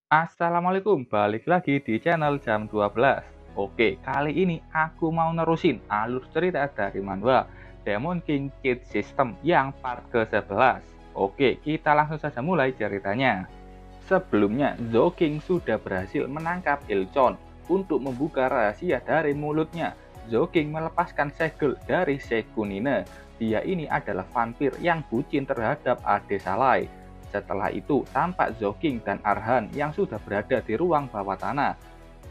Assalamualaikum, balik lagi di channel jam 12. Oke, kali ini aku mau nerusin alur cerita dari manhwa Demon King Cheat System yang part ke-11. Oke, kita langsung saja mulai ceritanya. Sebelumnya, Zhou sudah berhasil menangkap Ilchon untuk membuka rahasia dari mulutnya. Zhou melepaskan segel dari Sekunine. Dia ini adalah vampir yang bucin terhadap Ade Salai. Setelah itu, tampak Zhou dan Arhan yang sudah berada di ruang bawah tanah.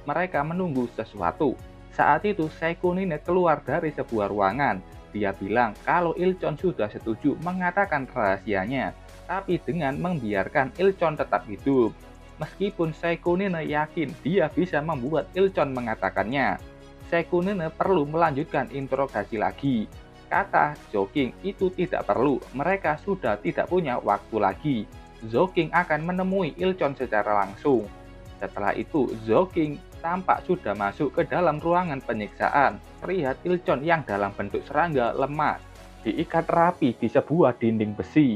Mereka menunggu sesuatu. Saat itu, Sekunine keluar dari sebuah ruangan. Dia bilang kalau Ilchon sudah setuju mengatakan rahasianya, tapi dengan membiarkan Ilchon tetap hidup. Meskipun Sekunine yakin dia bisa membuat Ilchon mengatakannya, Sekunine perlu melanjutkan interogasi lagi. Kata Joking itu tidak perlu, mereka sudah tidak punya waktu lagi. Joking akan menemui Ilchon secara langsung. Setelah itu, Joking tampak sudah masuk ke dalam ruangan penyiksaan. Terlihat Ilchon yang dalam bentuk serangga lemah, diikat rapi di sebuah dinding besi.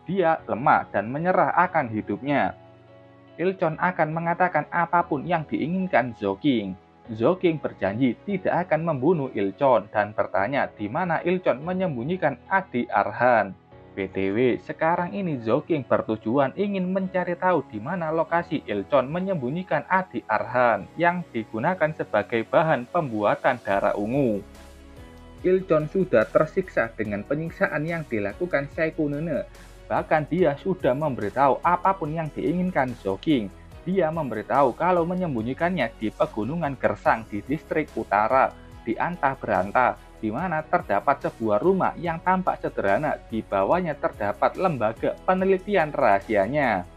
Dia lemah dan menyerah akan hidupnya. Ilchon akan mengatakan apapun yang diinginkan Joking. Joking berjanji tidak akan membunuh Ilchon dan bertanya di mana Ilchon menyembunyikan adik Arhan. BTW, sekarang ini Joking bertujuan ingin mencari tahu di mana lokasi Ilchon menyembunyikan adik Arhan yang digunakan sebagai bahan pembuatan darah ungu. Ilchon sudah tersiksa dengan penyiksaan yang dilakukan Sekunene. Bahkan dia sudah memberitahu apapun yang diinginkan Joking. Dia memberitahu kalau menyembunyikannya di pegunungan Gersang di distrik utara, di Antah Berantah, di mana terdapat sebuah rumah yang tampak sederhana. Di bawahnya terdapat lembaga penelitian rahasianya.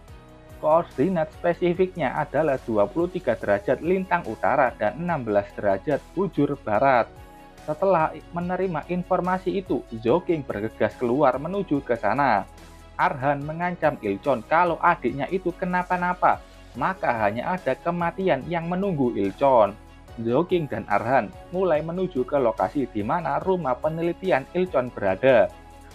Koordinat spesifiknya adalah 23 derajat lintang utara dan 16 derajat bujur barat. Setelah menerima informasi itu, Joking bergegas keluar menuju ke sana. Arhan mengancam Ilchon kalau adiknya itu kenapa-napa, maka hanya ada kematian yang menunggu Ilchon. Joking dan Arhan mulai menuju ke lokasi di mana rumah penelitian Ilchon berada.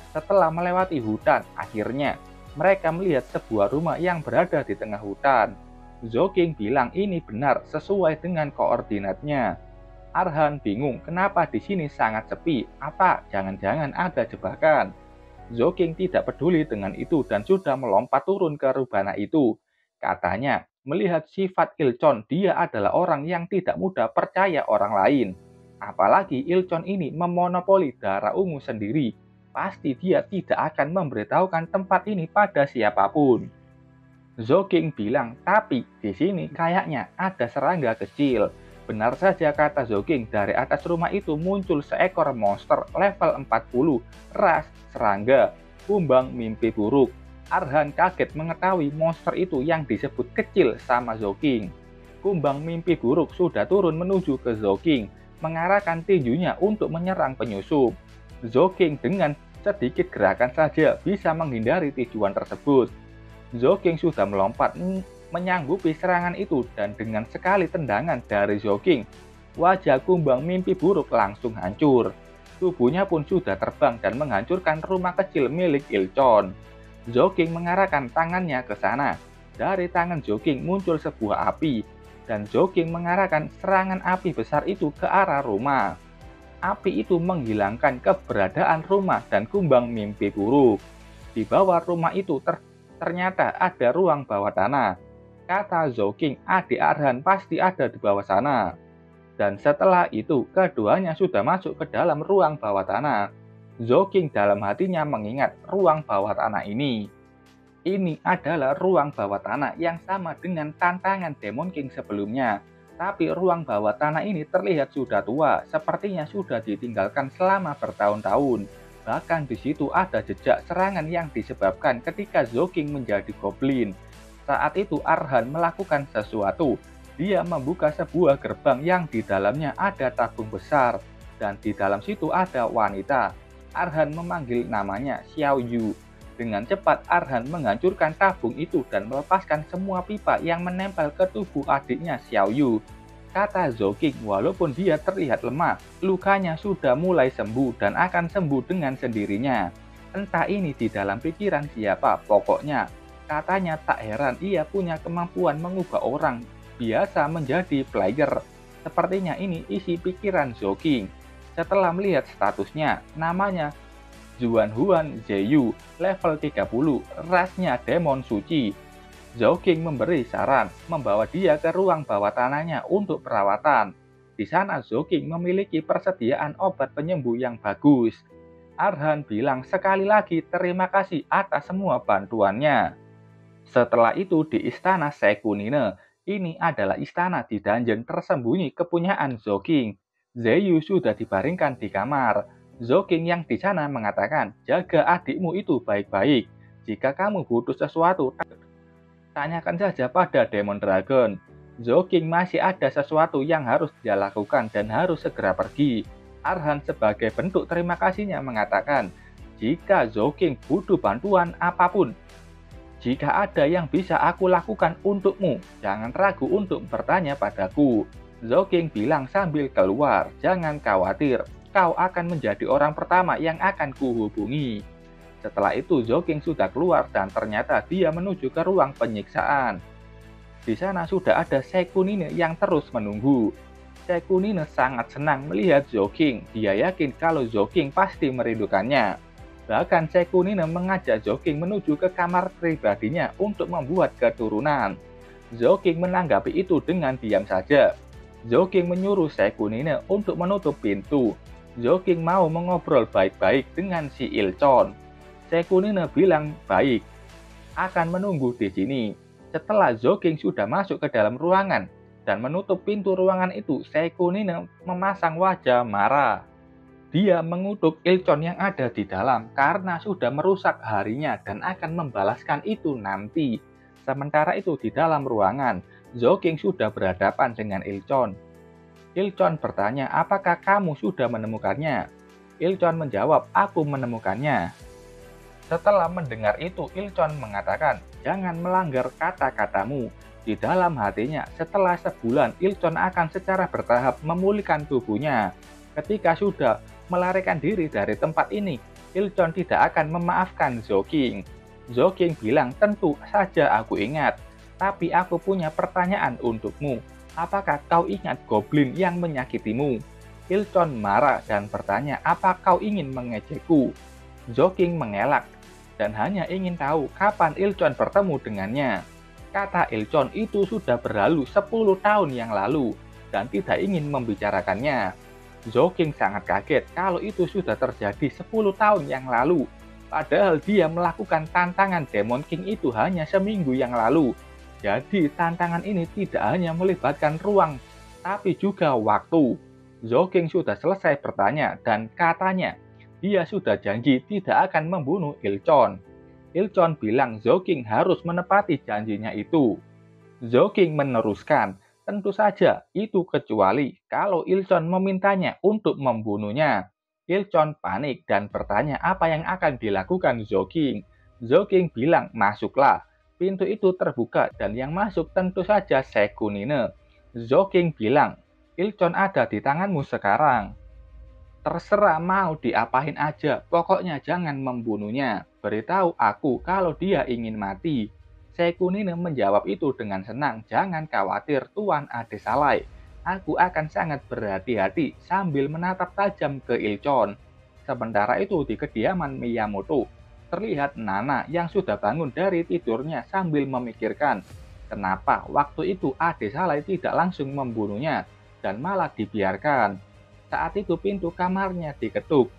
Setelah melewati hutan, akhirnya mereka melihat sebuah rumah yang berada di tengah hutan. Joking bilang ini benar sesuai dengan koordinatnya. Arhan bingung kenapa di sini sangat sepi, apa jangan-jangan ada jebakan. Joking tidak peduli dengan itu dan sudah melompat turun ke rubana itu. Katanya, melihat sifat Ilchon, dia adalah orang yang tidak mudah percaya orang lain. Apalagi Ilchon ini memonopoli darah ungu sendiri. Pasti dia tidak akan memberitahukan tempat ini pada siapapun. Joking bilang, tapi di sini kayaknya ada serangga kecil. Benar saja kata Joking, dari atas rumah itu muncul seekor monster level 40, ras serangga, kumbang mimpi buruk. Arhan kaget mengetahui monster itu yang disebut kecil sama Joking. Kumbang mimpi buruk sudah turun menuju ke Joking, mengarahkan tinjunya untuk menyerang penyusup. Joking dengan sedikit gerakan saja bisa menghindari tijuan tersebut. Joking sudah melompat menyanggupi serangan itu dan dengan sekali tendangan dari Joking, wajah kumbang mimpi buruk langsung hancur. Tubuhnya pun sudah terbang dan menghancurkan rumah kecil milik Ilchon. Joking mengarahkan tangannya ke sana. Dari tangan Joking muncul sebuah api, dan Joking mengarahkan serangan api besar itu ke arah rumah. Api itu menghilangkan keberadaan rumah dan kumbang mimpi buruk. Di bawah rumah itu ternyata ada ruang bawah tanah. Kata Joking, adik Arhan pasti ada di bawah sana. Dan setelah itu, keduanya sudah masuk ke dalam ruang bawah tanah. Joking dalam hatinya mengingat ruang bawah tanah ini. Ini adalah ruang bawah tanah yang sama dengan tantangan Demon King sebelumnya. Tapi ruang bawah tanah ini terlihat sudah tua, sepertinya sudah ditinggalkan selama bertahun-tahun. Bahkan di situ ada jejak serangan yang disebabkan ketika Joking menjadi goblin. Saat itu Arhan melakukan sesuatu. Dia membuka sebuah gerbang yang di dalamnya ada tabung besar. Dan di dalam situ ada wanita. Arhan memanggil namanya Xiao Yu. Dengan cepat Arhan menghancurkan tabung itu dan melepaskan semua pipa yang menempel ke tubuh adiknya Xiao Yu. Kata Joking, walaupun dia terlihat lemah, lukanya sudah mulai sembuh dan akan sembuh dengan sendirinya. Entah ini di dalam pikiran siapa, pokoknya Katanya tak heran ia punya kemampuan mengubah orang biasa menjadi player. Sepertinya ini isi pikiran Zhou. Setelah melihat statusnya, namanya Zuan Zeyu, level 30, rasnya demon suci. Zhou memberi saran, membawa dia ke ruang bawah tanahnya untuk perawatan. Di sana Zhou memiliki persediaan obat penyembuh yang bagus. Arhan bilang sekali lagi terima kasih atas semua bantuannya. Setelah itu di istana Sekunine, ini adalah istana di dungeon tersembunyi kepunyaan Zhou. Zeyu sudah dibaringkan di kamar. Zhou yang di sana mengatakan, jaga adikmu itu baik-baik. Jika kamu butuh sesuatu, tanyakan saja pada Demon Dragon. Zhou masih ada sesuatu yang harus dia lakukan dan harus segera pergi. Arhan sebagai bentuk terima kasihnya mengatakan, jika Zhou butuh bantuan apapun, jika ada yang bisa aku lakukan untukmu, jangan ragu untuk bertanya padaku. Zhou bilang sambil keluar, jangan khawatir, kau akan menjadi orang pertama yang akan kuhubungi. Setelah itu Zhou sudah keluar dan ternyata dia menuju ke ruang penyiksaan. Di sana sudah ada Sekunine yang terus menunggu. Sekunine sangat senang melihat Zhou. Dia yakin kalau Zhou pasti merindukannya. Bahkan Sekunine mengajak Zhou menuju ke kamar pribadinya untuk membuat keturunan. Zhou menanggapi itu dengan diam saja. Zhou menyuruh Sekunine untuk menutup pintu. Zhou mau mengobrol baik-baik dengan si Ilchon. Sekunine bilang baik, akan menunggu di sini. Setelah Zhou sudah masuk ke dalam ruangan dan menutup pintu ruangan itu, Sekunine memasang wajah marah. Dia mengutuk Ilchon yang ada di dalam karena sudah merusak harinya dan akan membalaskan itu nanti. Sementara itu di dalam ruangan, Zhou sudah berhadapan dengan Ilchon. Ilchon bertanya, apakah kamu sudah menemukannya? Ilchon menjawab, aku menemukannya. Setelah mendengar itu, Ilchon mengatakan, jangan melanggar kata-katamu. Di dalam hatinya, setelah sebulan, Ilchon akan secara bertahap memulihkan tubuhnya. Ketika sudah melarikan diri dari tempat ini, Ilchon tidak akan memaafkan Zhou. Zhou bilang, tentu saja aku ingat, tapi aku punya pertanyaan untukmu. Apakah kau ingat goblin yang menyakitimu? Ilchon marah dan bertanya, apa kau ingin mengejekku? Zhou mengelak dan hanya ingin tahu kapan Ilchon bertemu dengannya. Kata Ilchon itu sudah berlalu 10 tahun yang lalu dan tidak ingin membicarakannya. Zhou sangat kaget kalau itu sudah terjadi 10 tahun yang lalu. Padahal dia melakukan tantangan Demon King itu hanya seminggu yang lalu. Jadi tantangan ini tidak hanya melibatkan ruang, tapi juga waktu. Zhou sudah selesai bertanya dan katanya, dia sudah janji tidak akan membunuh Ilchon. Ilchon bilang Zhou harus menepati janjinya itu. Zhou meneruskan, tentu saja itu kecuali kalau Ilchon memintanya untuk membunuhnya. Ilchon panik dan bertanya apa yang akan dilakukan Zhou. Zhou bilang, masuklah. Pintu itu terbuka dan yang masuk tentu saja Sekunine. Zhou bilang, Ilchon ada di tanganmu sekarang. Terserah mau diapain aja, pokoknya jangan membunuhnya. Beritahu aku kalau dia ingin mati. Sekunine menjawab itu dengan senang, jangan khawatir Tuan Adesalai. Aku akan sangat berhati-hati sambil menatap tajam ke Ilchon. Sementara itu di kediaman Miyamoto, terlihat Nana yang sudah bangun dari tidurnya sambil memikirkan, kenapa waktu itu Adesalai tidak langsung membunuhnya dan malah dibiarkan. Saat itu pintu kamarnya diketuk.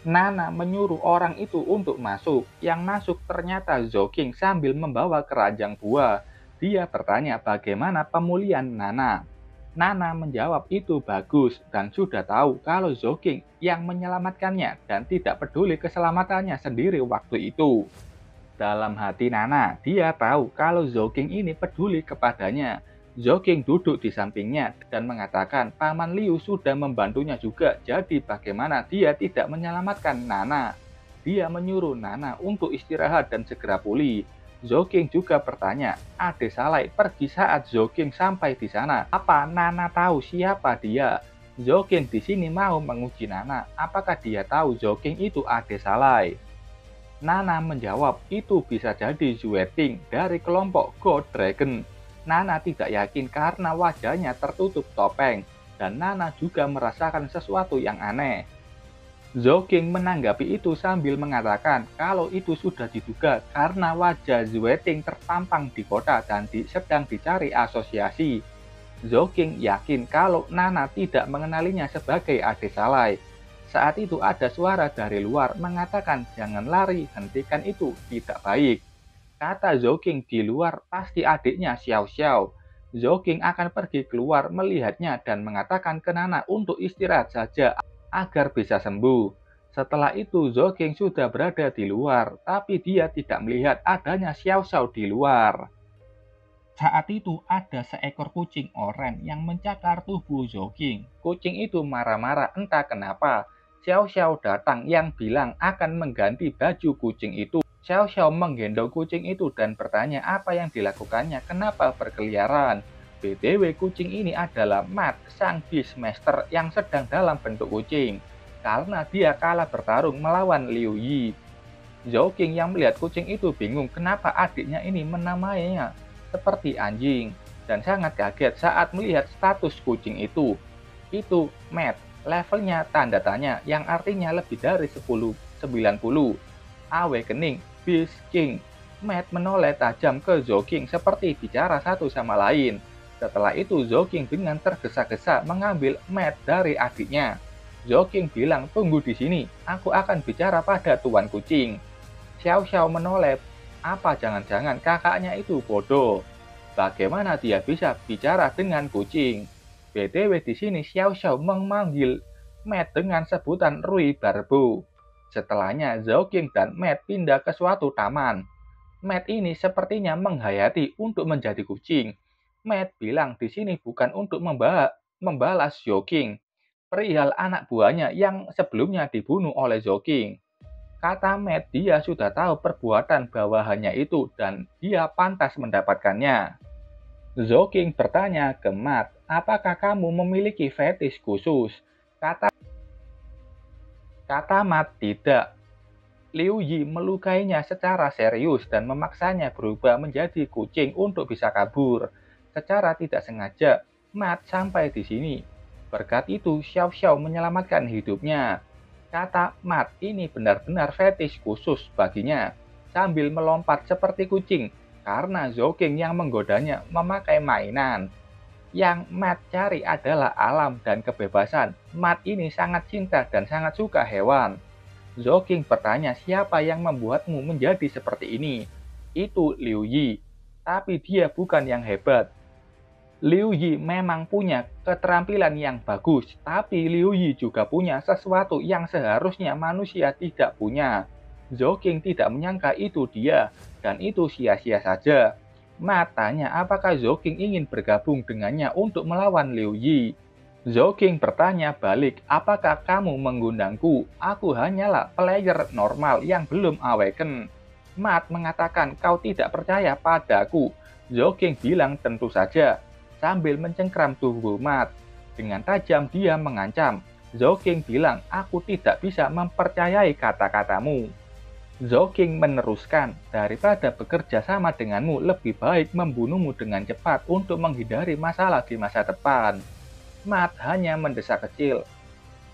Nana menyuruh orang itu untuk masuk. Yang masuk ternyata Zhou sambil membawa keranjang buah. Dia bertanya bagaimana pemulihan Nana. Nana menjawab itu bagus dan sudah tahu kalau Zhou yang menyelamatkannya dan tidak peduli keselamatannya sendiri waktu itu. Dalam hati Nana, dia tahu kalau Zhou ini peduli kepadanya. Zhou duduk di sampingnya dan mengatakan Paman Liu sudah membantunya juga, jadi bagaimana dia tidak menyelamatkan Nana. Dia menyuruh Nana untuk istirahat dan segera pulih. Zhou juga bertanya, Adesalai pergi saat Zhou sampai di sana. Apa Nana tahu siapa dia? Zhou di sini mau menguji Nana, apakah dia tahu Zhou itu Adesalai? Nana menjawab itu bisa jadi Zueting dari kelompok God Dragon. Nana tidak yakin karena wajahnya tertutup topeng, dan Nana juga merasakan sesuatu yang aneh. Zhou menanggapi itu sambil mengatakan kalau itu sudah diduga karena wajah Zueting terpampang di kota dan sedang dicari asosiasi. Zhou yakin kalau Nana tidak mengenalinya sebagai adik Salai. Saat itu ada suara dari luar mengatakan jangan lari, hentikan itu, tidak baik. Kata Zhou di luar pasti adiknya Xiao Xiao. Zhou akan pergi keluar melihatnya dan mengatakan ke Nana untuk istirahat saja agar bisa sembuh. Setelah itu Zhou sudah berada di luar, tapi dia tidak melihat adanya Xiao Xiao di luar. Saat itu ada seekor kucing oranye yang mencakar tubuh Zhou. Kucing itu marah-marah entah kenapa. Xiao Xiao datang yang bilang akan mengganti baju kucing itu. Xiao Xiao menggendong kucing itu dan bertanya apa yang dilakukannya, kenapa berkeliaran. BTW kucing ini adalah Matt, sang Beastmaster yang sedang dalam bentuk kucing. Karena dia kalah bertarung melawan Liu Yi. Zhou yang melihat kucing itu bingung kenapa adiknya ini menamainya seperti anjing, dan sangat kaget saat melihat status kucing itu. Itu Matt, levelnya tanda tanya yang artinya lebih dari 90. Awakening Beast King. Matt menoleh tajam ke Zhou seperti bicara satu sama lain. Setelah itu Zhou dengan tergesa-gesa mengambil Matt dari adiknya. Zhou bilang tunggu di sini, aku akan bicara pada tuan kucing. Xiao Xiao menoleh, apa jangan-jangan kakaknya itu bodoh? Bagaimana dia bisa bicara dengan kucing? BTW di sini Xiao Xiao memanggil Matt dengan sebutan Rui Barbu. Setelahnya Zhou dan Matt pindah ke suatu taman. Matt ini sepertinya menghayati untuk menjadi kucing. Matt bilang di sini bukan untuk membalas Zhou, perihal anak buahnya yang sebelumnya dibunuh oleh Zhou. Kata Matt, dia sudah tahu perbuatan bawahannya itu dan dia pantas mendapatkannya. Zhou bertanya ke Matt, apakah kamu memiliki fetish khusus? Kata Matt, tidak. Liu Yi melukainya secara serius dan memaksanya berubah menjadi kucing untuk bisa kabur. Secara tidak sengaja, Matt sampai di sini. Berkat itu, Xiao Xiao menyelamatkan hidupnya. Kata Matt, ini benar-benar fetish khusus baginya. Sambil melompat seperti kucing, karena Zhou yang menggodanya memakai mainan. Yang Matt cari adalah alam dan kebebasan. Matt ini sangat cinta dan sangat suka hewan. Zhou bertanya siapa yang membuatmu menjadi seperti ini. Itu Liu Yi, tapi dia bukan yang hebat. Liu Yi memang punya keterampilan yang bagus, tapi Liu Yi juga punya sesuatu yang seharusnya manusia tidak punya. Zhou tidak menyangka itu dia, dan itu sia-sia saja. Matt tanya apakah Zhou ingin bergabung dengannya untuk melawan Liu Yi. Zhou bertanya balik, apakah kamu mengundangku? Aku hanyalah player normal yang belum awaken. Matt mengatakan kau tidak percaya padaku. Zhou bilang tentu saja. Sambil mencengkram tubuh Matt. Dengan tajam dia mengancam. Zhou bilang, aku tidak bisa mempercayai kata-katamu. Zhou meneruskan, daripada bekerja sama denganmu, lebih baik membunuhmu dengan cepat untuk menghindari masalah di masa depan. Matt hanya mendesak kecil.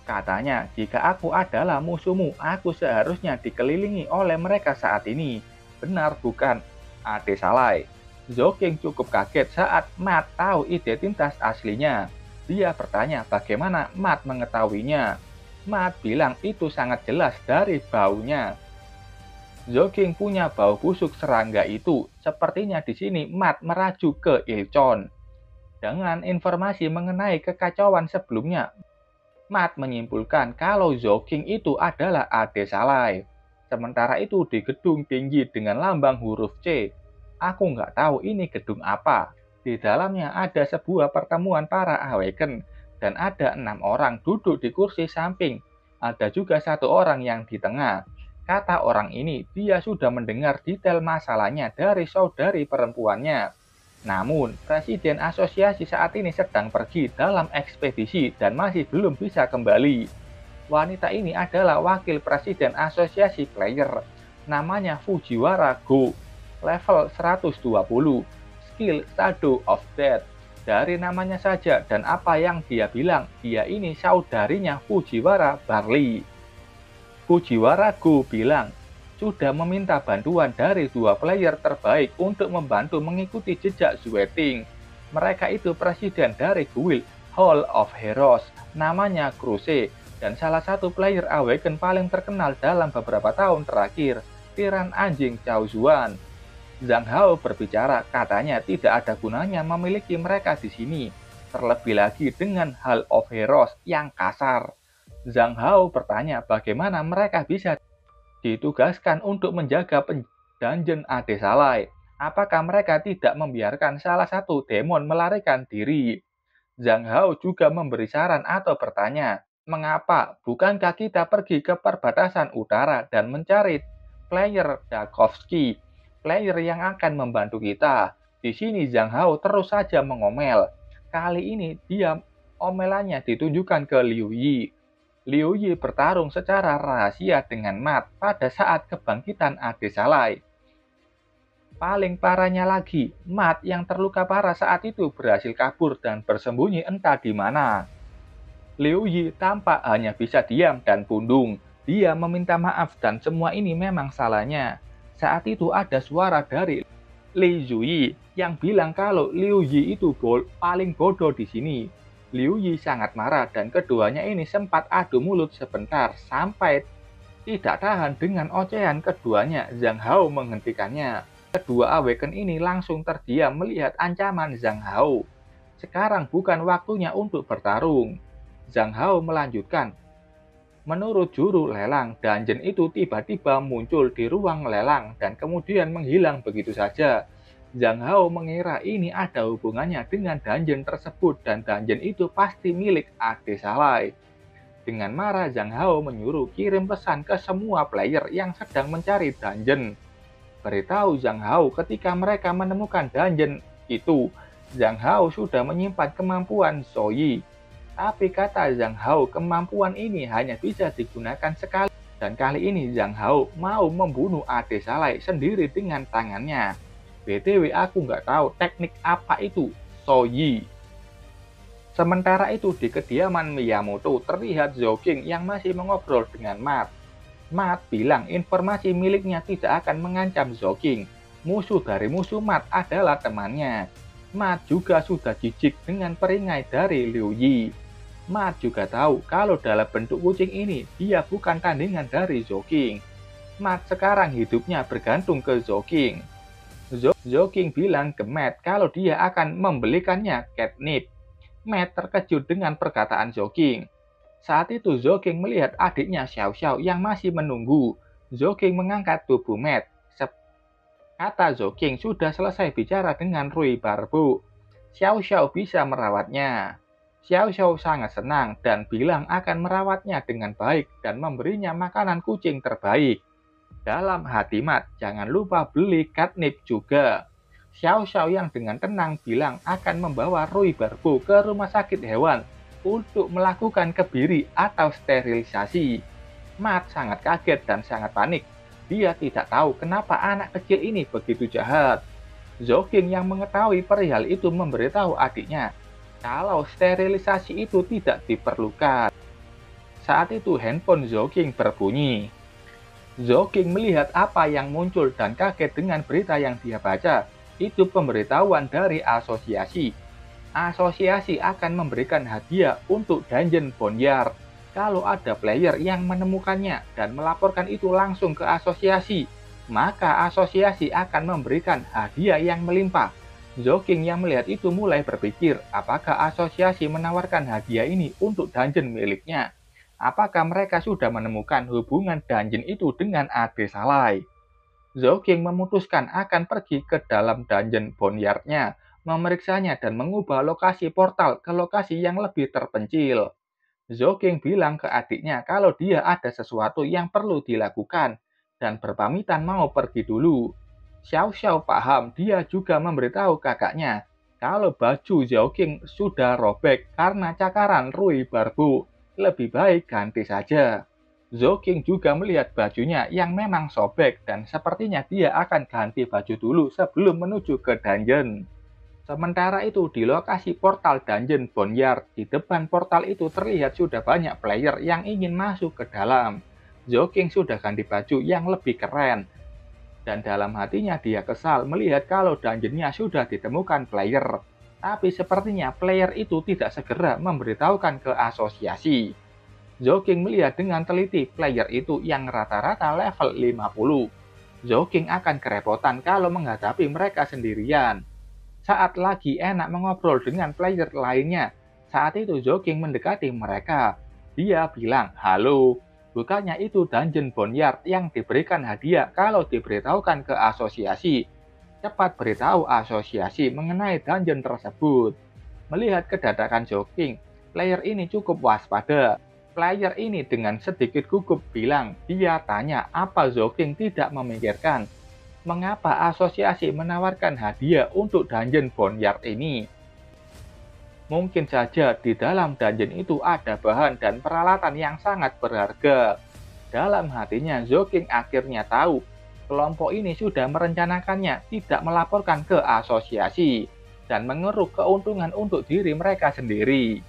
Katanya, jika aku adalah musuhmu, aku seharusnya dikelilingi oleh mereka saat ini. Benar bukan, Ade Salai? Zhou cukup kaget saat Matt tahu identitas aslinya. Dia bertanya bagaimana Matt mengetahuinya. Matt bilang itu sangat jelas dari baunya. Zhou punya bau busuk serangga itu. Sepertinya di sini Matt merajuk ke Ilchon. Dengan informasi mengenai kekacauan sebelumnya, Matt menyimpulkan kalau Zhou itu adalah Ade Salai. Sementara itu di gedung tinggi dengan lambang huruf C. Aku nggak tahu ini gedung apa. Di dalamnya ada sebuah pertemuan para Awaken dan ada 6 orang duduk di kursi samping. Ada juga 1 orang yang di tengah. Kata orang ini, dia sudah mendengar detail masalahnya dari saudari perempuannya. Namun, Presiden Asosiasi saat ini sedang pergi dalam ekspedisi dan masih belum bisa kembali. Wanita ini adalah wakil Presiden Asosiasi Player. namanya Fujiwara Go, level 120, skill Shadow of Death. Dari namanya saja dan apa yang dia bilang, dia ini saudarinya Fujiwara Barley. Fujiwara Go bilang, sudah meminta bantuan dari 2 player terbaik untuk membantu mengikuti jejak Sweating. Mereka itu presiden dari guild Hall of Heroes, namanya Cruise, dan salah satu player Awaken paling terkenal dalam beberapa tahun terakhir, tiran anjing Cao Zuan. Zhang Hao berbicara, katanya tidak ada gunanya memiliki mereka di sini, terlebih lagi dengan Hall of Heroes yang kasar. Zhang Hao bertanya bagaimana mereka bisa ditugaskan untuk menjaga dungeon Adesalai. Apakah mereka tidak membiarkan salah satu demon melarikan diri? Zhang Hao juga memberi saran atau bertanya, mengapa bukankah kita pergi ke perbatasan utara dan mencari player Dakovsky, player yang akan membantu kita? Di sini Zhang Hao terus saja mengomel. Kali ini dia omelannya ditunjukkan ke Liu Yi. Liu Yi bertarung secara rahasia dengan Mat pada saat kebangkitan Adesalai. Paling parahnya lagi, Mat yang terluka parah saat itu berhasil kabur dan bersembunyi entah di mana. Liu Yi tampak hanya bisa diam dan pundung. Dia meminta maaf dan semua ini memang salahnya. Saat itu ada suara dari Li Zuyi yang bilang kalau Liu Yi itu paling bodoh di sini. Liu Yi sangat marah dan keduanya ini sempat adu mulut sebentar sampai tidak tahan dengan ocehan keduanya. Zhang Hao menghentikannya. Kedua Awaken ini langsung terdiam melihat ancaman Zhang Hao. Sekarang bukan waktunya untuk bertarung. Zhang Hao melanjutkan. Menurut juru lelang, dungeon itu tiba-tiba muncul di ruang lelang dan kemudian menghilang begitu saja. Zhang Hao mengira ini ada hubungannya dengan dungeon tersebut dan dungeon itu pasti milik Adesalai. Dengan marah, Zhang Hao menyuruh kirim pesan ke semua player yang sedang mencari dungeon. Beritahu Zhang Hao ketika mereka menemukan dungeon itu, Zhang Hao sudah menyimpan kemampuan Zoyi. Tapi kata Zhang Hao, kemampuan ini hanya bisa digunakan sekali. Dan kali ini Zhang Hao mau membunuh Adesalai sendiri dengan tangannya. BTW aku nggak tahu teknik apa itu Zoyi. Sementara itu di kediaman Miyamoto terlihat Zhou yang masih mengobrol dengan Mat. Mat bilang informasi miliknya tidak akan mengancam Zhou. Musuh dari musuh Mat adalah temannya. Mat juga sudah jijik dengan peringai dari Liu Yi. Mat juga tahu kalau dalam bentuk kucing ini dia bukan tandingan dari Zhou. Mat sekarang hidupnya bergantung ke Zhou. Zhou bilang ke Mat kalau dia akan membelikannya catnip. Mat terkejut dengan perkataan Zhou. Saat itu Zhou melihat adiknya Xiao Xiao yang masih menunggu. Zhou mengangkat tubuh Mat. Kata Zhou sudah selesai bicara dengan Rui Barbu. Xiao Xiao bisa merawatnya. Xiao Xiao sangat senang dan bilang akan merawatnya dengan baik dan memberinya makanan kucing terbaik. Dalam hati Mat, jangan lupa beli catnip juga. Xiao Xiao yang dengan tenang bilang akan membawa Rui Barbu ke rumah sakit hewan untuk melakukan kebiri atau sterilisasi. Mat sangat kaget dan sangat panik. Dia tidak tahu kenapa anak kecil ini begitu jahat. Zhou yang mengetahui perihal itu memberitahu adiknya kalau sterilisasi itu tidak diperlukan. Saat itu handphone Zhou berbunyi. Zhou melihat apa yang muncul dan kaget dengan berita yang dia baca. Itu pemberitahuan dari asosiasi. Asosiasi akan memberikan hadiah untuk dungeon Boneyard kalau ada player yang menemukannya dan melaporkan itu langsung ke asosiasi, maka asosiasi akan memberikan hadiah yang melimpah. Zhou yang melihat itu mulai berpikir, apakah asosiasi menawarkan hadiah ini untuk dungeon miliknya? Apakah mereka sudah menemukan hubungan dungeon itu dengan Adesalai? Zhou memutuskan akan pergi ke dalam dungeon Boneyard-nya, memeriksanya dan mengubah lokasi portal ke lokasi yang lebih terpencil. Zhou bilang ke adiknya kalau dia ada sesuatu yang perlu dilakukan dan berpamitan mau pergi dulu. Xiao Xiao paham, dia juga memberitahu kakaknya kalau baju Zhou sudah robek karena cakaran Rui Barbu. Lebih baik ganti saja. Zhou juga melihat bajunya yang memang sobek dan sepertinya dia akan ganti baju dulu sebelum menuju ke dungeon. Sementara itu di lokasi portal dungeon Boneyard, di depan portal itu terlihat sudah banyak player yang ingin masuk ke dalam. Zhou sudah ganti baju yang lebih keren, dan dalam hatinya dia kesal melihat kalau dungeonnya sudah ditemukan player. Tapi sepertinya player itu tidak segera memberitahukan ke asosiasi. Zhou melihat dengan teliti player itu yang rata-rata level 50. Zhou akan kerepotan kalau menghadapi mereka sendirian. Saat lagi enak mengobrol dengan player lainnya, saat itu Zhou mendekati mereka. Dia bilang, "Halo, bukannya itu dungeon Boneyard yang diberikan hadiah kalau diberitahukan ke asosiasi? Cepat beritahu asosiasi mengenai dungeon tersebut." Melihat kedatangan Zhou, player ini cukup waspada. Player ini dengan sedikit gugup bilang, dia tanya apa Zhou tidak memikirkan. Mengapa asosiasi menawarkan hadiah untuk dungeon Boneyard ini? Mungkin saja di dalam dungeon itu ada bahan dan peralatan yang sangat berharga. Dalam hatinya, Zhou akhirnya tahu kelompok ini sudah merencanakannya tidak melaporkan ke asosiasi dan mengeruk keuntungan untuk diri mereka sendiri.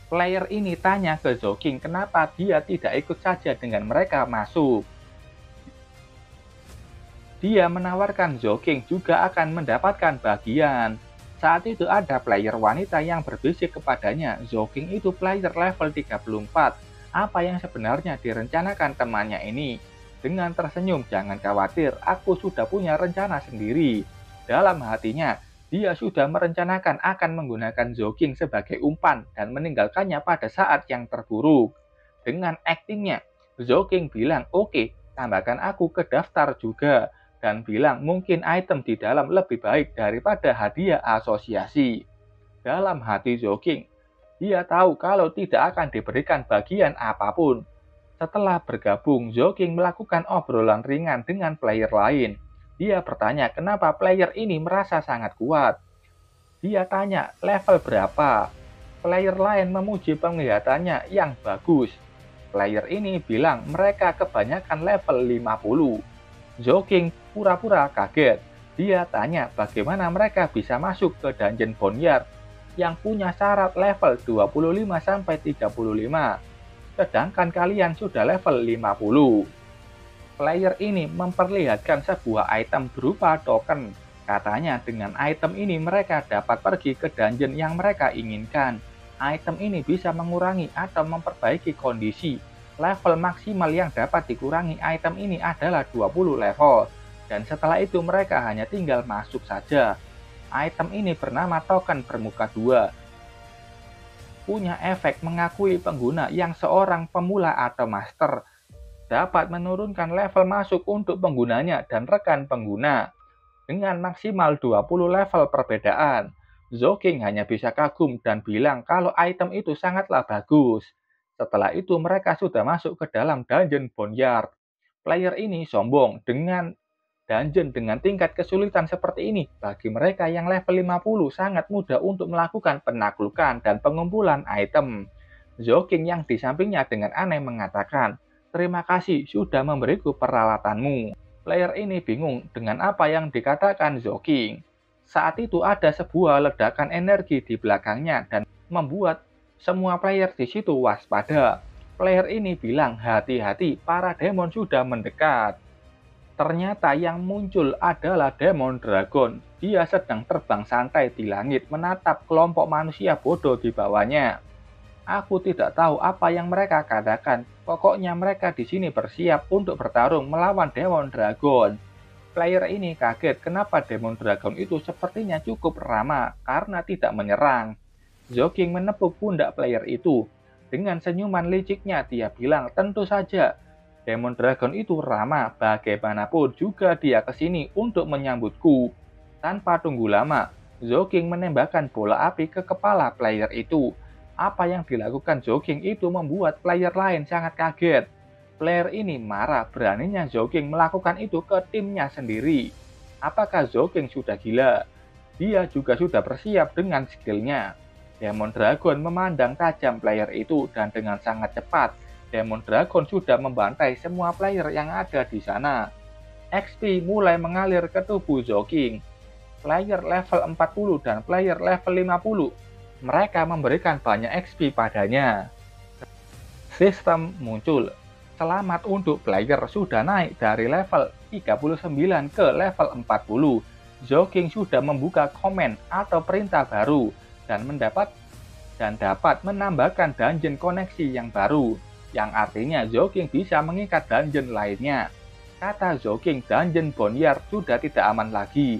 Player ini tanya ke Zhou kenapa dia tidak ikut saja dengan mereka masuk. Dia menawarkan Zhou juga akan mendapatkan bagian. Saat itu ada player wanita yang berbisik kepadanya, Zhou itu player level 34. Apa yang sebenarnya direncanakan temannya ini? Dengan tersenyum, "Jangan khawatir, aku sudah punya rencana sendiri." Dalam hatinya, dia sudah merencanakan akan menggunakan Zhou sebagai umpan dan meninggalkannya pada saat yang terburuk. Dengan aktingnya, Zhou bilang, "Oke, tambahkan aku ke daftar juga." Dan bilang mungkin item di dalam lebih baik daripada hadiah asosiasi. Dalam hati Zhou, dia tahu kalau tidak akan diberikan bagian apapun. Setelah bergabung, Zhou melakukan obrolan ringan dengan player lain. Dia bertanya kenapa player ini merasa sangat kuat. Dia tanya level berapa. Player lain memuji penglihatannya yang bagus. Player ini bilang mereka kebanyakan level 50. Zhou pura-pura kaget. Dia tanya bagaimana mereka bisa masuk ke dungeon Boneyard yang punya syarat level 25-35, sedangkan kalian sudah level 50. Player ini memperlihatkan sebuah item berupa token. Katanya dengan item ini mereka dapat pergi ke dungeon yang mereka inginkan. Item ini bisa mengurangi atau memperbaiki kondisi. Level maksimal yang dapat dikurangi item ini adalah 20 level. Dan setelah itu mereka hanya tinggal masuk saja. Item ini bernama token bermuka 2. Punya efek mengakui pengguna yang seorang pemula atau master. Dapat menurunkan level masuk untuk penggunanya dan rekan pengguna. Dengan maksimal 20 level perbedaan, Zhou hanya bisa kagum dan bilang kalau item itu sangatlah bagus. Setelah itu mereka sudah masuk ke dalam dungeon Boneyard. Player ini sombong dengan dungeon dengan tingkat kesulitan seperti ini. Bagi mereka yang level 50 sangat mudah untuk melakukan penaklukan dan pengumpulan item. Zhou yang di sampingnya dengan aneh mengatakan, "Terima kasih sudah memberiku peralatanmu." Player ini bingung dengan apa yang dikatakan Zhou. Saat itu ada sebuah ledakan energi di belakangnya dan membuat semua player di situ waspada. Player ini bilang, "Hati-hati, para demon sudah mendekat." Ternyata yang muncul adalah Demon Dragon. Dia sedang terbang santai di langit menatap kelompok manusia bodoh di bawahnya. Aku tidak tahu apa yang mereka katakan. Pokoknya mereka di sini bersiap untuk bertarung melawan Demon Dragon. Player ini kaget kenapa Demon Dragon itu sepertinya cukup ramah karena tidak menyerang. Zhou menepuk pundak player itu. Dengan senyuman liciknya dia bilang, "Tentu saja. Demon Dragon itu ramah, bagaimanapun juga dia kesini untuk menyambutku." Tanpa tunggu lama, Zhou menembakkan bola api ke kepala player itu. Apa yang dilakukan Zhou itu membuat player lain sangat kaget. Player ini marah, beraninya Zhou melakukan itu ke timnya sendiri. Apakah Zhou sudah gila? Dia juga sudah bersiap dengan skillnya. Demon Dragon memandang tajam player itu dan dengan sangat cepat, Demon Dragon sudah membantai semua player yang ada di sana. XP mulai mengalir ke tubuh Zhou-King. Player level 40 dan player level 50. Mereka memberikan banyak XP padanya. Sistem muncul. Selamat untuk player sudah naik dari level 39 ke level 40. Zhou-King sudah membuka komen atau perintah baru dan dapat menambahkan dungeon koneksi yang baru, yang artinya Zhou-King bisa mengikat dungeon lainnya. Kata Zhou-King, dungeon Boneyard sudah tidak aman lagi.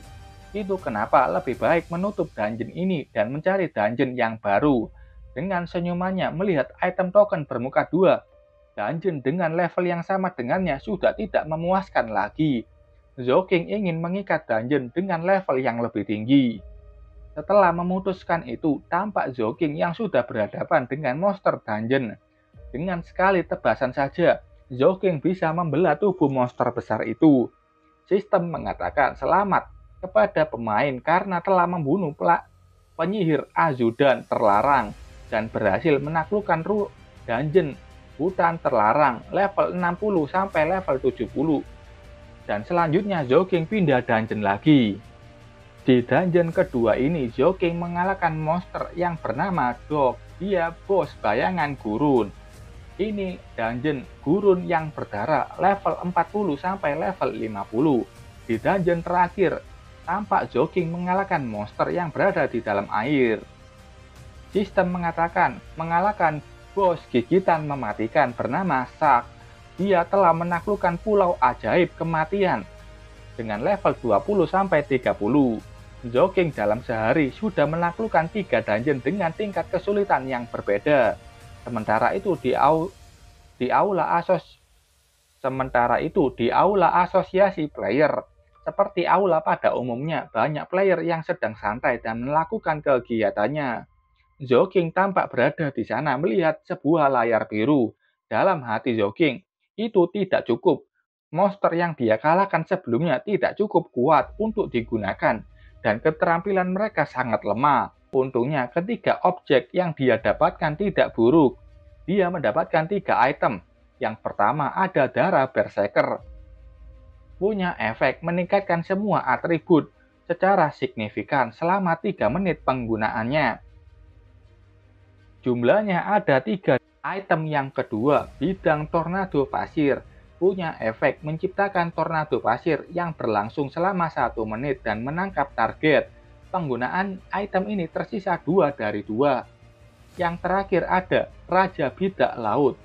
Itu kenapa lebih baik menutup dungeon ini dan mencari dungeon yang baru. Dengan senyumannya melihat item token bermuka 2, dungeon dengan level yang sama dengannya sudah tidak memuaskan lagi. Zhou-King ingin mengikat dungeon dengan level yang lebih tinggi. Setelah memutuskan itu, tampak Zhou-King yang sudah berhadapan dengan monster dungeon. Dengan sekali tebasan saja, Zhou-King bisa membelah tubuh monster besar itu. Sistem mengatakan selamat kepada pemain karena telah membunuh penyihir Azudan terlarang dan berhasil menaklukkan dungeon hutan terlarang level 60 sampai level 70. Dan selanjutnya Zhou-King pindah dungeon lagi. Di dungeon kedua ini Zhou-King mengalahkan monster yang bernama Dog. Dia bos bayangan gurun. Ini dungeon gurun yang berdarah level 40 sampai level 50. Di dungeon terakhir, tampak Zhou-King mengalahkan monster yang berada di dalam air. Sistem mengatakan mengalahkan bos gigitan mematikan bernama Shark. Dia telah menaklukkan pulau ajaib kematian dengan level 20 sampai 30. Zhou-King dalam sehari sudah menaklukkan 3 dungeon dengan tingkat kesulitan yang berbeda. Sementara itu di aula asosiasi player, seperti aula pada umumnya, banyak player yang sedang santai dan melakukan kegiatannya. Zhou-King tampak berada di sana melihat sebuah layar biru. Dalam hati Zhou-King, itu tidak cukup. Monster yang dia kalahkan sebelumnya tidak cukup kuat untuk digunakan, dan keterampilan mereka sangat lemah. Untungnya ketiga objek yang dia dapatkan tidak buruk. Dia mendapatkan 3 item. Yang pertama ada darah berserker. Punya efek meningkatkan semua atribut secara signifikan selama 3 menit penggunaannya. Jumlahnya ada 3. Item yang kedua, bidang tornado pasir. Punya efek menciptakan tornado pasir yang berlangsung selama 1 menit dan menangkap target. Penggunaan item ini tersisa 2 dari 2. Yang terakhir ada Raja Bidak Laut.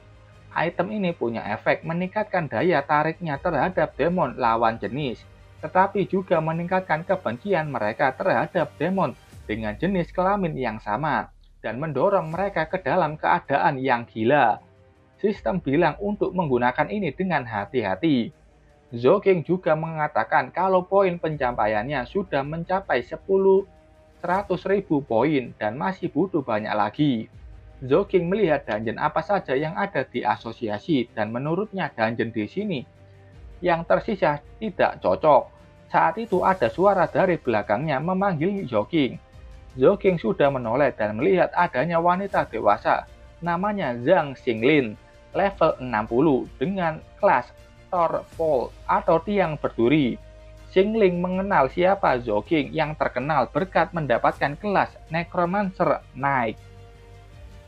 Item ini punya efek meningkatkan daya tariknya terhadap demon lawan jenis, tetapi juga meningkatkan kebencian mereka terhadap demon dengan jenis kelamin yang sama, dan mendorong mereka ke dalam keadaan yang gila. Sistem bilang untuk menggunakan ini dengan hati-hati. Zhou-King juga mengatakan kalau poin pencapaiannya sudah mencapai 100.000 poin dan masih butuh banyak lagi. Zhou-King melihat dungeon apa saja yang ada di asosiasi dan menurutnya dungeon di sini yang tersisa tidak cocok. Saat itu ada suara dari belakangnya memanggil Zhou-King. Zhou-King sudah menoleh dan melihat adanya wanita dewasa namanya Zhang Xinglin, level 60 dengan kelas Torpol atau tiang berduri. Xingling mengenal siapa Zhou-King yang terkenal berkat mendapatkan kelas Necromancer naik.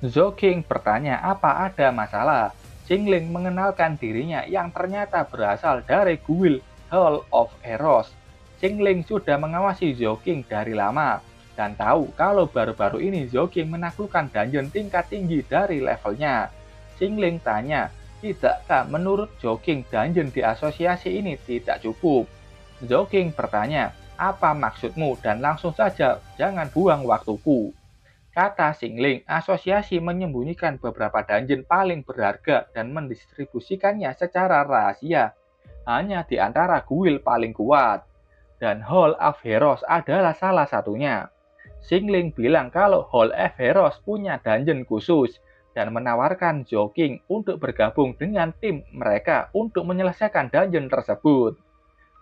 Zhou-King bertanya apa ada masalah. Xingling mengenalkan dirinya yang ternyata berasal dari guild Hall of Heroes. Xingling sudah mengawasi Zhou-King dari lama dan tahu kalau baru-baru ini Zhou-King menaklukkan dungeon tingkat tinggi dari levelnya. Xingling tanya, tidakkah menurut Zhou-King dungeon di asosiasi ini tidak cukup? Zhou-King bertanya, apa maksudmu dan langsung saja jangan buang waktuku. Kata Xingling, asosiasi menyembunyikan beberapa dungeon paling berharga dan mendistribusikannya secara rahasia hanya di antara guild paling kuat, dan Hall of Heroes adalah salah satunya. Xingling bilang kalau Hall of Heroes punya dungeon khusus dan menawarkan Zhou-King untuk bergabung dengan tim mereka untuk menyelesaikan dungeon tersebut.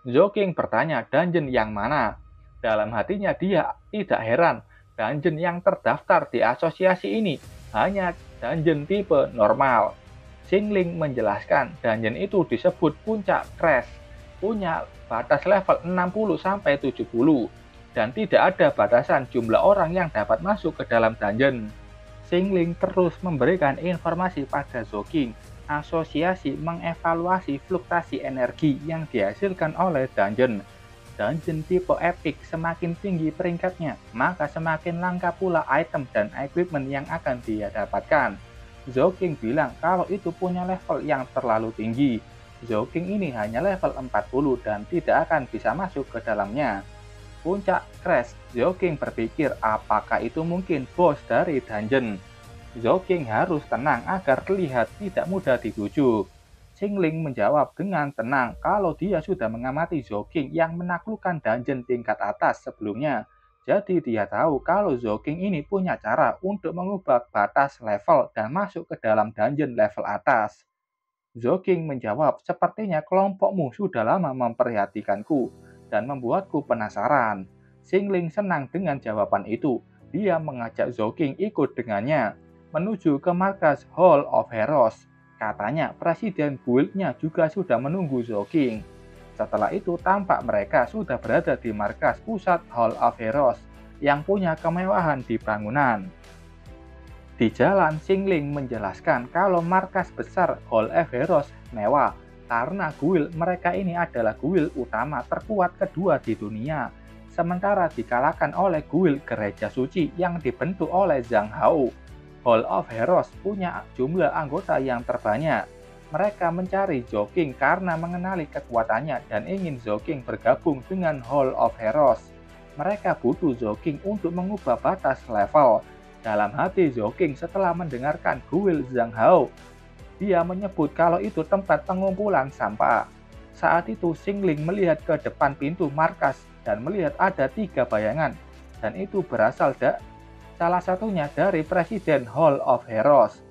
Zhou-King bertanya dungeon yang mana. Dalam hatinya dia tidak heran, dungeon yang terdaftar di asosiasi ini hanya dungeon tipe normal. Xingling menjelaskan dungeon itu disebut puncak crash, punya batas level 60-70, dan tidak ada batasan jumlah orang yang dapat masuk ke dalam dungeon. Xingling terus memberikan informasi pada Zhou. Asosiasi mengevaluasi fluktuasi energi yang dihasilkan oleh dungeon. Dungeon tipe epic semakin tinggi peringkatnya, maka semakin langka pula item dan equipment yang akan dia dapatkan. Zhou bilang kalau itu punya level yang terlalu tinggi. Zhou ini hanya level 40 dan tidak akan bisa masuk ke dalamnya. Puncak crash, Zhou berpikir apakah itu mungkin bos dari dungeon. Zhou harus tenang agar terlihat tidak mudah dibujuk. Xingling menjawab dengan tenang kalau dia sudah mengamati Zhou yang menaklukkan dungeon tingkat atas sebelumnya. Jadi dia tahu kalau Zhou ini punya cara untuk mengubah batas level dan masuk ke dalam dungeon level atas. Zhou menjawab, sepertinya kelompokmu sudah lama memperhatikanku dan membuatku penasaran. Xingling senang dengan jawaban itu. Dia mengajak Zhou ikut dengannya menuju ke markas Hall of Heroes. Katanya presiden guildnya juga sudah menunggu Zhou. Setelah itu tampak mereka sudah berada di markas pusat Hall of Heroes yang punya kemewahan di bangunan. Di jalan, Xingling menjelaskan kalau markas besar Hall of Heroes mewah karena guild mereka ini adalah guild utama terkuat kedua di dunia, sementara dikalahkan oleh guild Gereja Suci yang dibentuk oleh Zhang Hao. Hall of Heroes punya jumlah anggota yang terbanyak. Mereka mencari Zhou karena mengenali kekuatannya dan ingin Zhou bergabung dengan Hall of Heroes. Mereka butuh Zhou untuk mengubah batas level. Dalam hati Zhou setelah mendengarkan guild Zhang Hao, dia menyebut kalau itu tempat pengumpulan sampah. Saat itu Xingling melihat ke depan pintu markas dan melihat ada 3 bayangan, dan itu berasal salah satunya dari Presiden Hall of Heroes.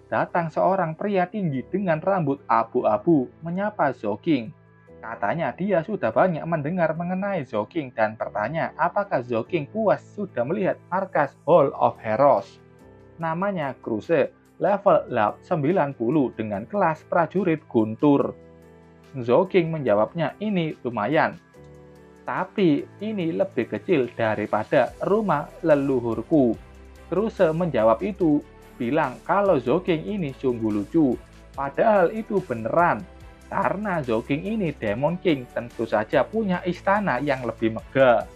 Datang seorang pria tinggi dengan rambut abu-abu menyapa Zhou. Katanya dia sudah banyak mendengar mengenai Zhou dan bertanya apakah Zhou puas sudah melihat markas Hall of Heroes. Namanya Kruse, level 90 dengan kelas prajurit guntur. Zhou menjawabnya, ini lumayan. Tapi ini lebih kecil daripada rumah leluhurku. Kruse menjawab itu, bilang kalau Zhou ini sungguh lucu. Padahal itu beneran, karena Zhou ini Demon King tentu saja punya istana yang lebih megah.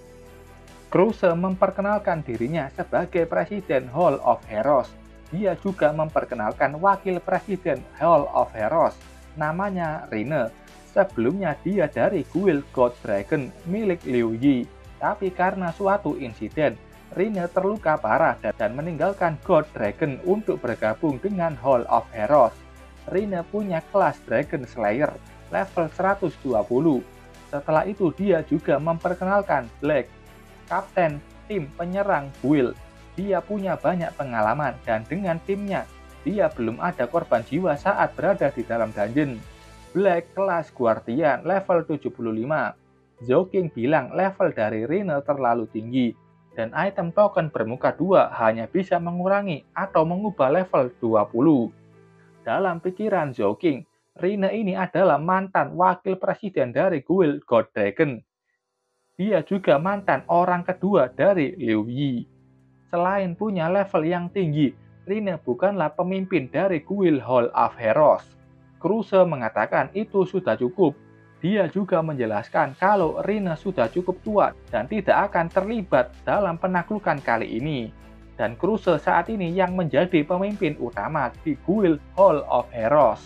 Kruse memperkenalkan dirinya sebagai Presiden Hall of Heroes. Dia juga memperkenalkan Wakil Presiden Hall of Heroes, namanya Rine. Sebelumnya dia dari guild God Dragon milik Liu Yi, tapi karena suatu insiden, Rine terluka parah dan meninggalkan God Dragon untuk bergabung dengan Hall of Heroes. Rine punya kelas Dragon Slayer level 120. Setelah itu dia juga memperkenalkan Black, kapten tim penyerang guild. Dia punya banyak pengalaman dan dengan timnya, dia belum ada korban jiwa saat berada di dalam dungeon. Black kelas Guardian level 75. Zhou bilang level dari Rine terlalu tinggi dan item token bermuka 2 hanya bisa mengurangi atau mengubah level 20. Dalam pikiran Zhou, Rine ini adalah mantan wakil presiden dari guild God Dragon. Dia juga mantan orang kedua dari Liu Yi. Selain punya level yang tinggi, Rine bukanlah pemimpin dari guild Hall of Heroes. Kruse mengatakan itu sudah cukup. Dia juga menjelaskan kalau Rine sudah cukup tua dan tidak akan terlibat dalam penaklukan kali ini. Dan Kruse saat ini yang menjadi pemimpin utama di guild Hall of Heroes.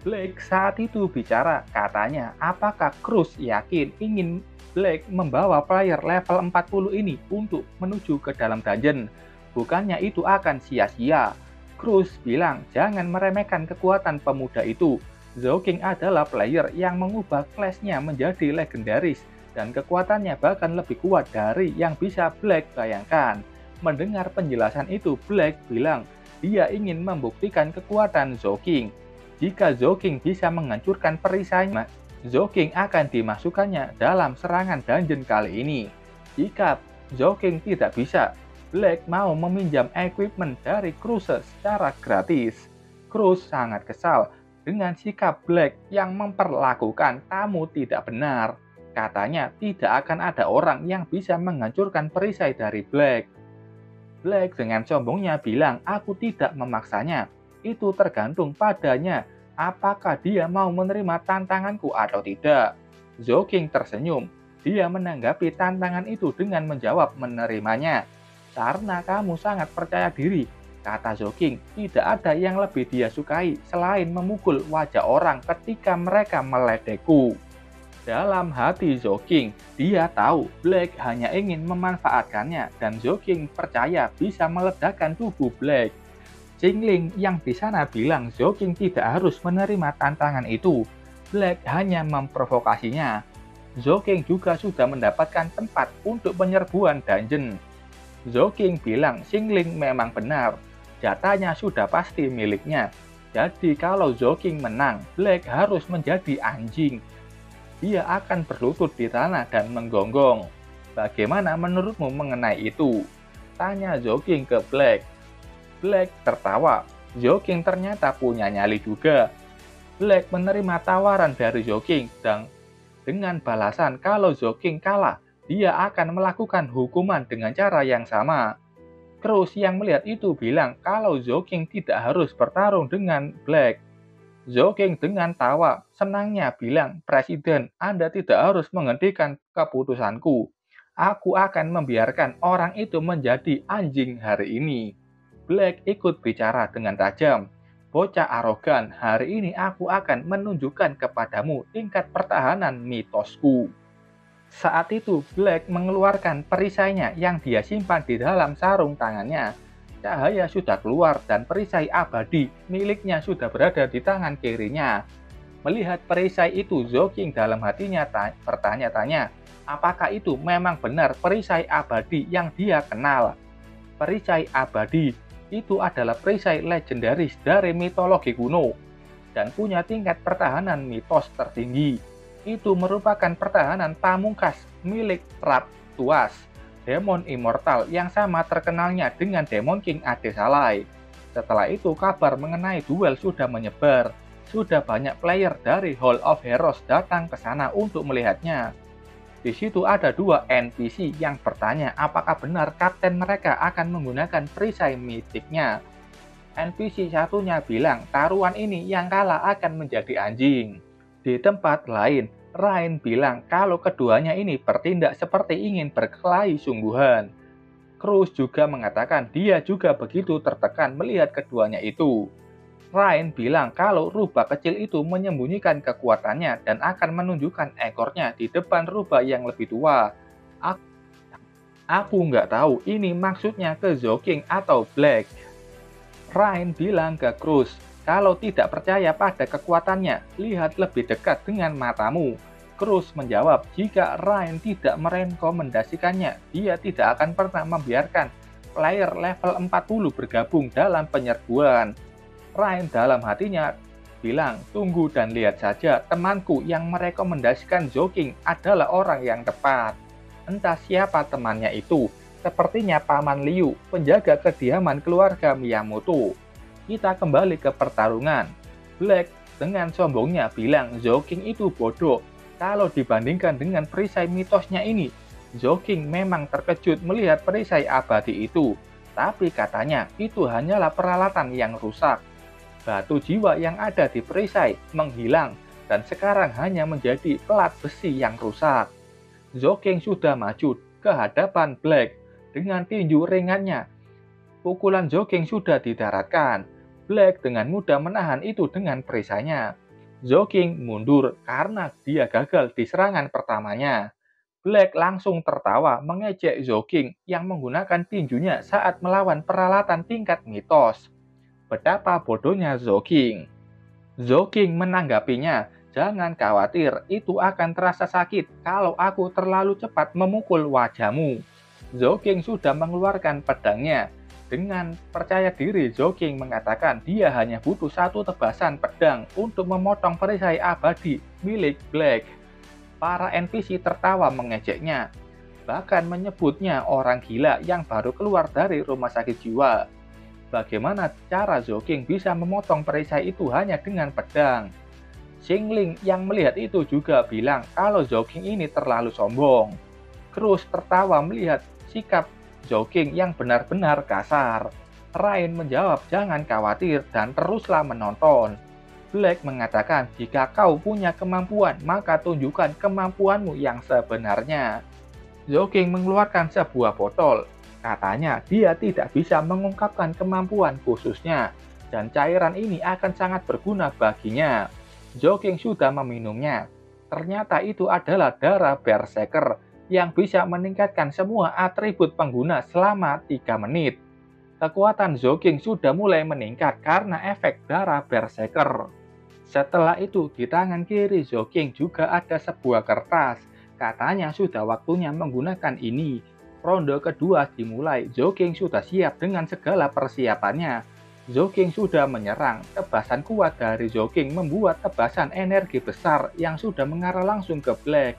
Black saat itu bicara, katanya apakah Kruse yakin ingin Black membawa player level 40 ini untuk menuju ke dalam dungeon. Bukannya itu akan sia-sia. Kruse bilang jangan meremehkan kekuatan pemuda itu. Zhou adalah player yang mengubah kelasnya menjadi legendaris dan kekuatannya bahkan lebih kuat dari yang bisa Black bayangkan. Mendengar penjelasan itu, Black bilang dia ingin membuktikan kekuatan Zhou. Jika Zhou bisa menghancurkan perisainya, Zhou akan dimasukkannya dalam serangan dungeon kali ini. Jika Zhou tidak bisa, Black mau meminjam equipment dari Kruse secara gratis. Cruz sangat kesal dengan sikap Black yang memperlakukan tamu tidak benar. Katanya tidak akan ada orang yang bisa menghancurkan perisai dari Black. Black dengan sombongnya bilang, aku tidak memaksanya. Itu tergantung padanya apakah dia mau menerima tantanganku atau tidak. Zhou tersenyum. Dia menanggapi tantangan itu dengan menjawab menerimanya. Karena kamu sangat percaya diri, kata Zhou, tidak ada yang lebih dia sukai selain memukul wajah orang ketika mereka meledekku. Dalam hati Zhou, dia tahu Black hanya ingin memanfaatkannya dan Zhou percaya bisa meledakkan tubuh Black. Jingling yang di sana bilang Zhou tidak harus menerima tantangan itu. Black hanya memprovokasinya. Zhou juga sudah mendapatkan tempat untuk penyerbuan dungeon. Zhou bilang Jingling memang benar. Jatahnya sudah pasti miliknya. Jadi kalau Zhou menang, Black harus menjadi anjing. Dia akan berlutut di tanah dan menggonggong. Bagaimana menurutmu mengenai itu? Tanya Zhou ke Black. Black tertawa. Zhou ternyata punya nyali juga. Black menerima tawaran dari Zhou dan dengan balasan kalau Zhou kalah, dia akan melakukan hukuman dengan cara yang sama. Cruz yang melihat itu bilang kalau Zhou tidak harus bertarung dengan Black. Zhou dengan tawa senangnya bilang, Presiden, Anda tidak harus menghentikan keputusanku. Aku akan membiarkan orang itu menjadi anjing hari ini. Black ikut bicara dengan tajam. Bocah arogan, hari ini aku akan menunjukkan kepadamu tingkat pertahanan mitosku. Saat itu Black mengeluarkan perisainya yang dia simpan di dalam sarung tangannya. Cahaya sudah keluar dan perisai abadi miliknya sudah berada di tangan kirinya. Melihat perisai itu, Zhou dalam hatinya bertanya-tanya, apakah itu memang benar perisai abadi yang dia kenal? Perisai abadi itu adalah perisai legendaris dari mitologi kuno dan punya tingkat pertahanan mitos tertinggi. Itu merupakan pertahanan pamungkas milik Raptuas, demon immortal yang sama terkenalnya dengan Demon King Adesalai. Setelah itu kabar mengenai duel sudah menyebar. Sudah banyak player dari Hall of Heroes datang ke sana untuk melihatnya. Di situ ada dua NPC yang bertanya apakah benar kapten mereka akan menggunakan perisai mitiknya. NPC satunya bilang taruhan ini yang kalah akan menjadi anjing. Di tempat lain, Rain bilang kalau keduanya ini bertindak seperti ingin berkelahi sungguhan. Cruz juga mengatakan dia juga begitu tertekan melihat keduanya itu. Rain bilang kalau rubah kecil itu menyembunyikan kekuatannya dan akan menunjukkan ekornya di depan rubah yang lebih tua. Aku nggak tahu ini maksudnya ke Zhou atau Black. Rain bilang ke Cruz, kalau tidak percaya pada kekuatannya, lihat lebih dekat dengan matamu. Cruz menjawab, jika Rain tidak merekomendasikannya, dia tidak akan pernah membiarkan player level 40 bergabung dalam penyerbuan. Rain dalam hatinya bilang, tunggu dan lihat saja, temanku yang merekomendasikan Zhou adalah orang yang tepat. Entah siapa temannya itu, sepertinya Paman Liu, penjaga kediaman keluarga Miyamoto. Kita kembali ke pertarungan. Black dengan sombongnya bilang Zhou itu bodoh. Kalau dibandingkan dengan perisai mitosnya ini, Zhou memang terkejut melihat perisai abadi itu. Tapi katanya itu hanyalah peralatan yang rusak. Batu jiwa yang ada di perisai menghilang dan sekarang hanya menjadi pelat besi yang rusak. Zhou sudah maju ke hadapan Black dengan tinju ringannya. Pukulan Zhou sudah didaratkan. Black dengan mudah menahan itu dengan perisainya. Zhou mundur karena dia gagal di serangan pertamanya. Black langsung tertawa mengejek Zhou yang menggunakan tinjunya saat melawan peralatan tingkat mitos. Betapa bodohnya Zhou. Zhou menanggapinya, jangan khawatir, itu akan terasa sakit kalau aku terlalu cepat memukul wajahmu. Zhou sudah mengeluarkan pedangnya. Dengan percaya diri, Zhou mengatakan dia hanya butuh satu tebasan pedang untuk memotong perisai abadi milik Black. Para NPC tertawa mengejeknya, bahkan menyebutnya orang gila yang baru keluar dari rumah sakit jiwa. bagaimana cara Zhou bisa memotong perisai itu hanya dengan pedang. Xingling yang melihat itu juga bilang kalau Zhou ini terlalu sombong. Cruz tertawa melihat sikap Zhou yang benar-benar kasar. Rain menjawab jangan khawatir dan teruslah menonton. Black mengatakan jika kau punya kemampuan maka tunjukkan kemampuanmu yang sebenarnya. Zhou mengeluarkan sebuah botol. Katanya dia tidak bisa mengungkapkan kemampuan khususnya dan cairan ini akan sangat berguna baginya. Zhou sudah meminumnya. Ternyata itu adalah darah berserker yang bisa meningkatkan semua atribut pengguna selama 3 menit. Kekuatan Zhou sudah mulai meningkat karena efek darah berserker. Setelah itu di tangan kiri Zhou juga ada sebuah kertas. Katanya sudah waktunya menggunakan ini. Ronde kedua dimulai. Zhou sudah siap dengan segala persiapannya. Zhou sudah menyerang. Tebasan kuat dari Zhou membuat tebasan energi besar yang sudah mengarah langsung ke Black.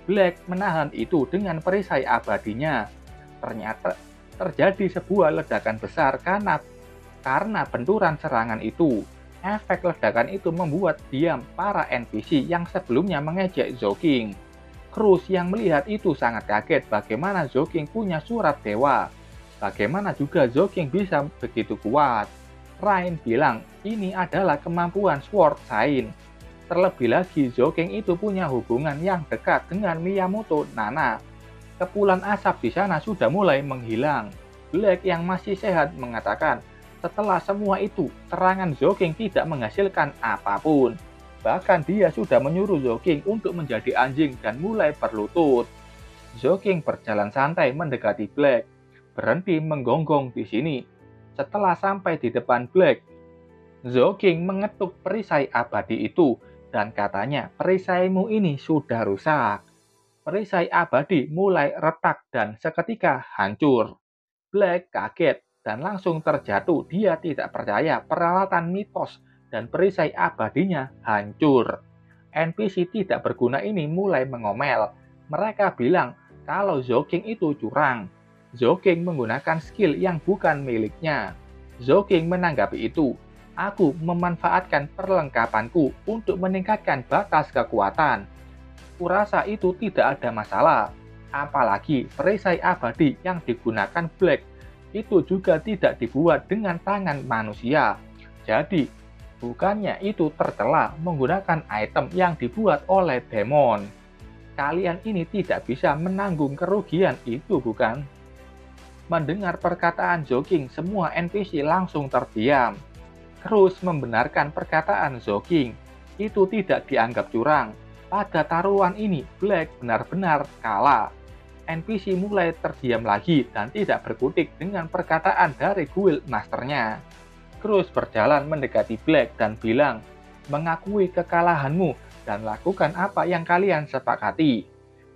Black menahan itu dengan perisai abadinya. Ternyata terjadi sebuah ledakan besar karena benturan serangan itu. Efek ledakan itu membuat diam para NPC yang sebelumnya mengejek Zhou. Cruz yang melihat itu sangat kaget bagaimana Zhou punya surat dewa. Bagaimana juga Zhou bisa begitu kuat. Rain bilang ini adalah kemampuan Sword Sign. Terlebih lagi Zhou itu punya hubungan yang dekat dengan Miyamoto Nana. Kepulan asap di sana sudah mulai menghilang. Black yang masih sehat mengatakan setelah semua itu serangan Zhou tidak menghasilkan apapun. Bahkan dia sudah menyuruh Zhou untuk menjadi anjing dan mulai berlutut. Zhou berjalan santai mendekati Black, berhenti menggonggong di sini. Setelah sampai di depan Black, Zhou mengetuk perisai abadi itu dan katanya perisaimu ini sudah rusak. Perisai abadi mulai retak dan seketika hancur. Black kaget dan langsung terjatuh. Dia tidak percaya peralatan mitos dan perisai abadinya hancur. NPC tidak berguna ini mulai mengomel. Mereka bilang kalau Zhou itu curang. Zhou menggunakan skill yang bukan miliknya. Zhou menanggapi itu. Aku memanfaatkan perlengkapanku untuk meningkatkan batas kekuatan. Kurasa itu tidak ada masalah. Apalagi perisai abadi yang digunakan Black itu juga tidak dibuat dengan tangan manusia. Jadi, bukannya itu tercela menggunakan item yang dibuat oleh demon. Kalian ini tidak bisa menanggung kerugian itu, bukan? Mendengar perkataan Zhou semua NPC langsung terdiam. Cruz membenarkan perkataan Zhou. Itu tidak dianggap curang. Pada taruhan ini, Black benar-benar kalah. NPC mulai terdiam lagi dan tidak berkutik dengan perkataan dari guild masternya. Cruz berjalan mendekati Black dan bilang, mengakui kekalahanmu dan lakukan apa yang kalian sepakati.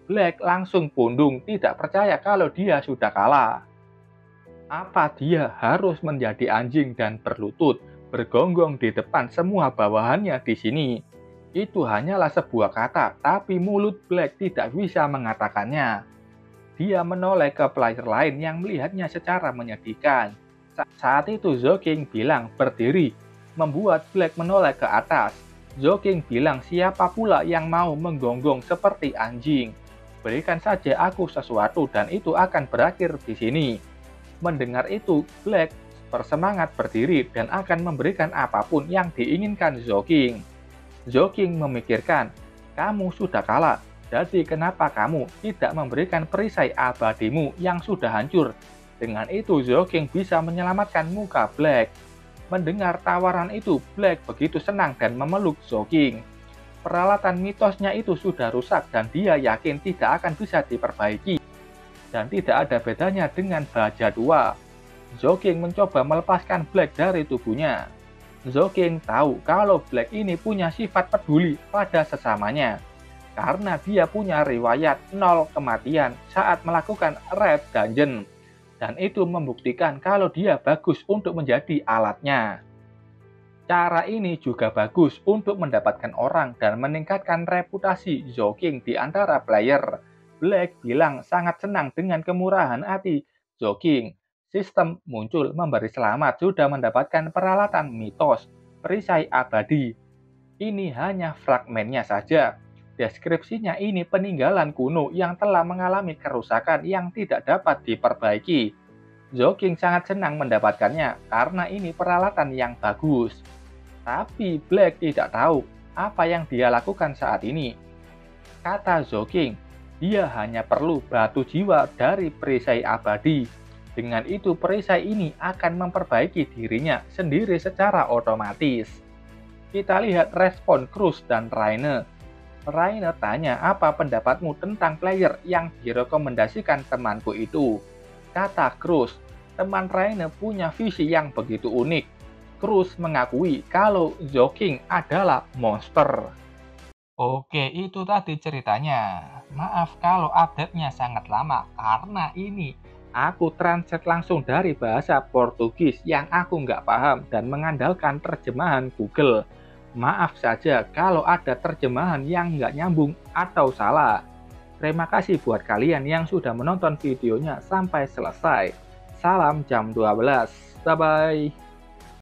Black langsung pundung, tidak percaya kalau dia sudah kalah. Apa dia harus menjadi anjing dan berlutut, bergonggong di depan semua bawahannya di sini? Itu hanyalah sebuah kata, tapi mulut Black tidak bisa mengatakannya. Dia menoleh ke player lain yang melihatnya secara menyedihkan. Saat itu Zhou bilang berdiri, membuat Black menoleh ke atas. Zhou bilang siapa pula yang mau menggonggong seperti anjing. Berikan saja aku sesuatu dan itu akan berakhir di sini. Mendengar itu, Black bersemangat berdiri dan akan memberikan apapun yang diinginkan Zhou. Zhou memikirkan, kamu sudah kalah, jadi kenapa kamu tidak memberikan perisai abadimu yang sudah hancur? Dengan itu Zhou bisa menyelamatkan muka Black. Mendengar tawaran itu, Black begitu senang dan memeluk Zhou. Peralatan mitosnya itu sudah rusak dan dia yakin tidak akan bisa diperbaiki. Dan tidak ada bedanya dengan baja 2. Zhou mencoba melepaskan Black dari tubuhnya. Zhou tahu kalau Black ini punya sifat peduli pada sesamanya. Karena dia punya riwayat 0 kematian saat melakukan Red Dungeon. Dan itu membuktikan kalau dia bagus untuk menjadi alatnya. Cara ini juga bagus untuk mendapatkan orang dan meningkatkan reputasi Zhou di antara player. Black bilang sangat senang dengan kemurahan hati Zhou. Sistem muncul memberi selamat sudah mendapatkan peralatan mitos, perisai abadi. Ini hanya fragmennya saja. Deskripsinya ini peninggalan kuno yang telah mengalami kerusakan yang tidak dapat diperbaiki. Joking sangat senang mendapatkannya karena ini peralatan yang bagus. Tapi Black tidak tahu apa yang dia lakukan saat ini. Kata Joking, dia hanya perlu batu jiwa dari perisai abadi. Dengan itu perisai ini akan memperbaiki dirinya sendiri secara otomatis. Kita lihat respon Cruz dan Rainer. Rainer tanya apa pendapatmu tentang player yang direkomendasikan temanku itu. Kata Cruz, teman Rainer punya visi yang begitu unik. Cruz mengakui kalau Joking adalah monster. Oke, itu tadi ceritanya. Maaf kalau update-nya sangat lama, karena ini aku translate langsung dari bahasa Portugis yang aku nggak paham dan mengandalkan terjemahan Google. Maaf saja kalau ada terjemahan yang nggak nyambung atau salah. Terima kasih buat kalian yang sudah menonton videonya sampai selesai. Salam jam 12. Bye-bye.